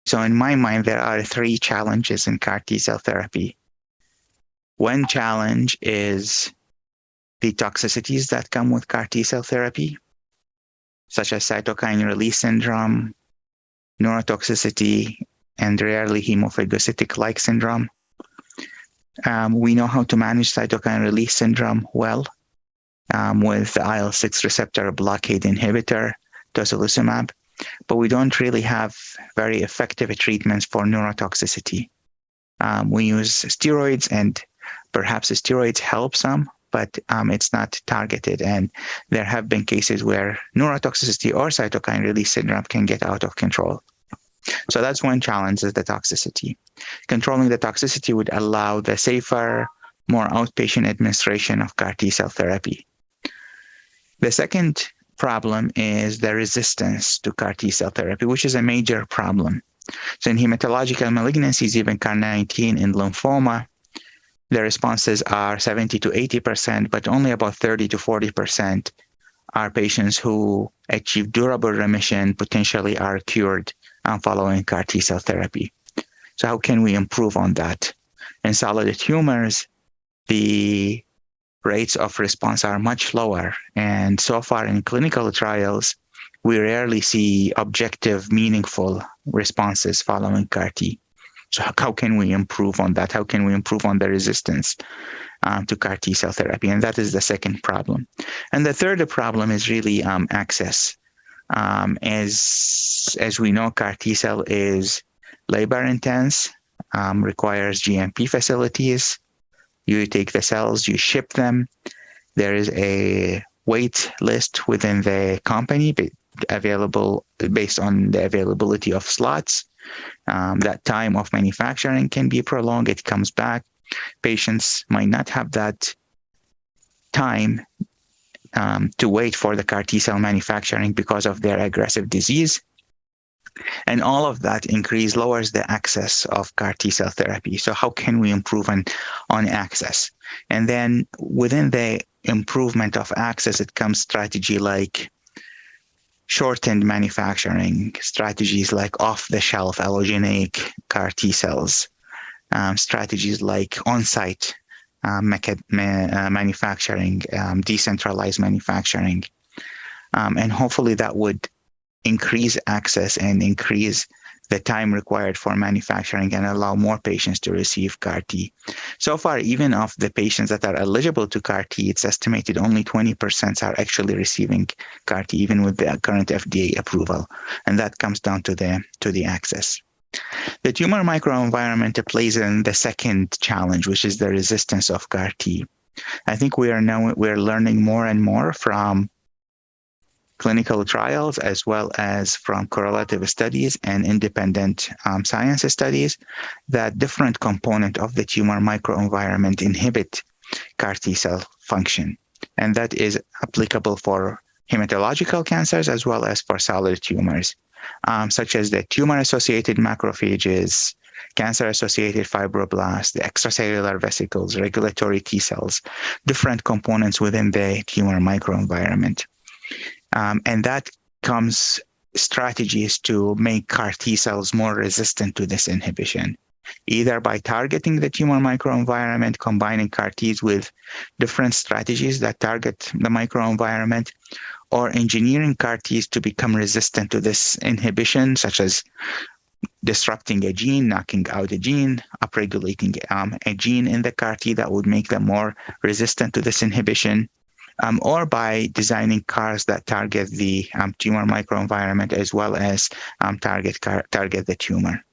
So in my mind, there are three challenges in CAR T cell therapy. One challenge is the toxicities that come with CAR T cell therapy, such as cytokine release syndrome, neurotoxicity, and rarely hemophagocytic-like syndrome. We know how to manage cytokine release syndrome well with the IL-6 receptor blockade inhibitor, tocilizumab, but we don't really have very effective treatments for neurotoxicity. We use steroids, and perhaps the steroids help some, but it's not targeted. And there have been cases where neurotoxicity or cytokine release syndrome can get out of control. So that's one challenge, is the toxicity. Controlling the toxicity would allow the safer, more outpatient administration of CAR T cell therapy. The second problem is the resistance to CAR T cell therapy, which is a major problem. So in hematological malignancies, even CAR-19 in lymphoma, the responses are 70 to 80%, but only about 30 to 40% are patients who achieve durable remission, potentially are cured following CAR T cell therapy. So how can we improve on that? In solid tumors, the rates of response are much lower. And so far in clinical trials, we rarely see objective, meaningful responses following CAR T. So how can we improve on that? How can we improve on the resistance to CAR T cell therapy? And that is the second problem. And the third problem is really access. As we know, CAR T cell is labor intense, requires GMP facilities. You take the cells, you ship them. There is a wait list within the company available based on the availability of slots. That time of manufacturing can be prolonged. It comes back. Patients might not have that time to wait for the CAR T cell manufacturing because of their aggressive disease. And all of that lowers the access of CAR T cell therapy. So how can we improve on access? And then within the improvement of access, it comes strategy like shortened manufacturing, strategies like off-the-shelf allogeneic CAR T cells, strategies like on-site manufacturing, decentralized manufacturing. And hopefully that would increase access and increase the time required for manufacturing and allow more patients to receive CAR T. So far, even of the patients that are eligible to CAR T, it's estimated only 20% are actually receiving CAR T, even with the current FDA approval. And that comes down to the access. The tumor microenvironment plays in the second challenge, which is the resistance of CAR T. I think we're learning more and more from clinical trials, as well as from correlative studies and independent science studies, that different components of the tumor microenvironment inhibit CAR T cell function. And that is applicable for hematological cancers as well as for solid tumors, such as the tumor-associated macrophages, cancer-associated fibroblasts, the extracellular vesicles, regulatory T cells, different components within the tumor microenvironment. And that comes strategies to make CAR T cells more resistant to this inhibition, either by targeting the tumor microenvironment, combining CAR Ts with different strategies that target the microenvironment, or engineering CAR Ts to become resistant to this inhibition, such as disrupting a gene, knocking out a gene, upregulating a gene in the CAR T that would make them more resistant to this inhibition. Or by designing CARs that target the tumor microenvironment as well as target the tumor.